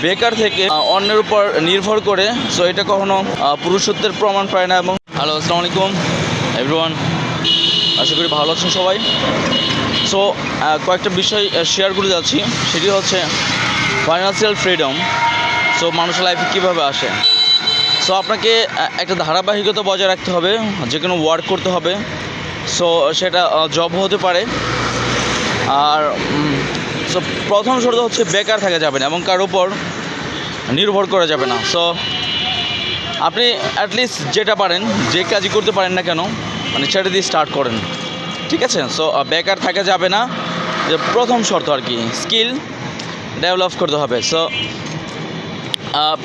বেকার থেকে অন্যের উপর নির্ভর করে, সো এটা কখনো পুরুষত্বের প্রমাণ পায় না। এবং হ্যালো, আসসালামু আলাইকুম এভরিওয়ান, আশা করি ভালো আছেন সবাই। সো কয়েকটা বিষয় শেয়ার করে যাচ্ছি, সেটি হচ্ছে ফাইন্যান্সিয়াল ফ্রিডম। সো মানুষের লাইফে কীভাবে আসে। সো আপনাকে একটা ধারাবাহিকতা বজায় রাখতে হবে, যে কোনো ওয়ার্ক করতে হবে। সো সেটা জব হতে পারে। আর সো প্রথম শর্ত হচ্ছে বেকার থাকা যাবে না এবং কারোর উপর নির্ভর করা যাবে না। সো আপনি অ্যাটলিস্ট যেটা পারেন, যে কাজই করতে পারেন না কেন, মানে সেটা দিয়ে স্টার্ট করেন, ঠিক আছে? সো বেকার থাকা যাবে না, যে প্রথম শর্ত আর কি। স্কিল ডেভেলপ করতে হবে। সো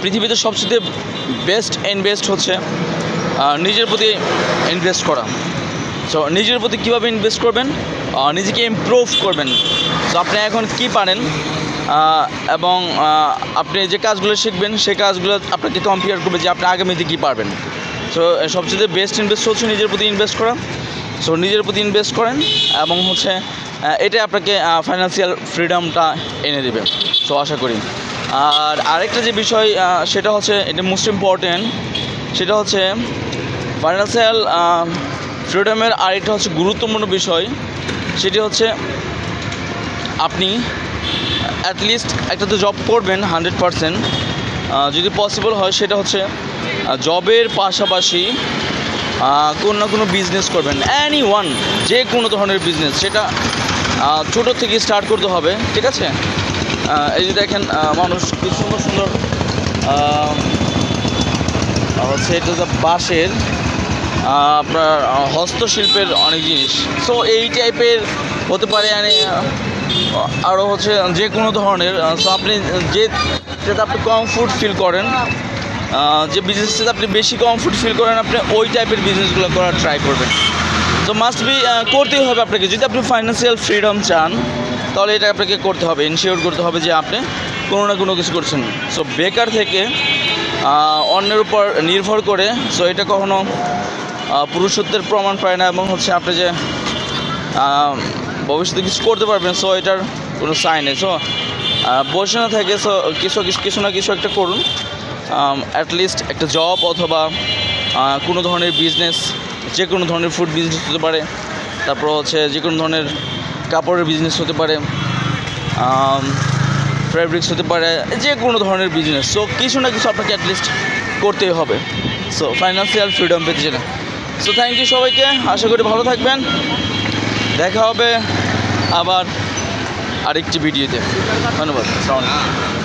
পৃথিবীতে সবচেয়ে বেস্ট ইনভেস্ট হচ্ছে নিজের প্রতি ইনভেস্ট করা। সো নিজের প্রতি কীভাবে ইনভেস্ট করবেন? নিজেকে ইমপ্রুভ করবেন। সো আপনি এখন কী পারেন এবং আপনি যে কাজগুলো শিখবেন সেই কাজগুলো আপনাকে কম্পেয়ার করবে যে আপনি আগামীতে কী পারবেন। সো সবচেয়ে বেস্ট ইনভেস্ট হচ্ছে নিজের প্রতি ইনভেস্ট করা। সো নিজের প্রতি ইনভেস্ট করেন এবং হচ্ছে এটাই আপনাকে ফাইন্যান্সিয়াল ফ্রিডমটা এনে দেবে। সো আশা করি। আর আরেকটা যে বিষয় সেটা হচ্ছে, এটা মোস্ট ইম্পর্টেন্ট, সেটা হচ্ছে ফাইন্যান্সিয়াল ফ্রিডমের আরেকটা হচ্ছে গুরুত্বপূর্ণ বিষয়, সেটি হচ্ছে আপনি অ্যাটলিস্ট একটা তো জব করবেন 100%, যদি পসিবল হয় সেটা হচ্ছে জবের পাশাপাশি কোনো না কোনো বিজনেস করবেন। অ্যানি ওয়ান, যে কোনো ধরনের বিজনেস, সেটা ছোটো থেকে স্টার্ট করতে হবে, ঠিক আছে? এই যে দেখেন মানুষ খুব সুন্দর সুন্দর হচ্ছে এটা যে বাঁশের আপনার হস্তশিল্পের অনেক জিনিস। সো এই টাইপের হতে পারে, আরও হচ্ছে যে কোনো ধরনের। সো আপনি যেটা আপনি কমফোর্ট ফিল করেন, যে বিজনেসটাতে আপনি বেশি কমফোর্ট ফিল করেন, আপনি ওই টাইপের বিজনেসগুলো করার ট্রাই করবেন। তো মাস্ট বি করতেই হবে আপনাকে। যদি আপনি ফাইন্যান্সিয়াল ফ্রিডম চান, তাহলে এটা আপনাকে করতে হবে, ইনশিওর করতে হবে যে আপনি কোনো না কোনো কিছু করছেন। সো বেকার থেকে অন্যের উপর নির্ভর করে, সো এটা কখনো পুরুষত্বের প্রমাণ পায় না এবং হচ্ছে আপনি যে ভবিষ্যতে কিছু করতে পারবেন, সো এটার কোনো সাইন নেই। সো বসে না থাকে, সো কিছু না কিছু একটা করুন। অ্যাটলিস্ট একটা জব অথবা কোনো ধরনের বিজনেস, যে কোনো ধরনের ফুড বিজনেস হতে পারে, তারপর হচ্ছে যে কোনো ধরনের কাপড়ের বিজনেস হতে পারে, ফেব্রিক্স হতে পারে, যে কোনো ধরনের বিজনেস। সো কিছু না কিছু আপনাকে অ্যাটলিস্ট করতেই হবে। সো ফাইন্যান্সিয়াল ফ্রিডম পেতে চান। সো থ্যাংক ইউ সবাইকে, আশা করি ভালো থাকবেন। দেখা হবে আবার আরেকটি ভিডিওতে। ধন্যবাদ। আসসালামু আলাইকুম।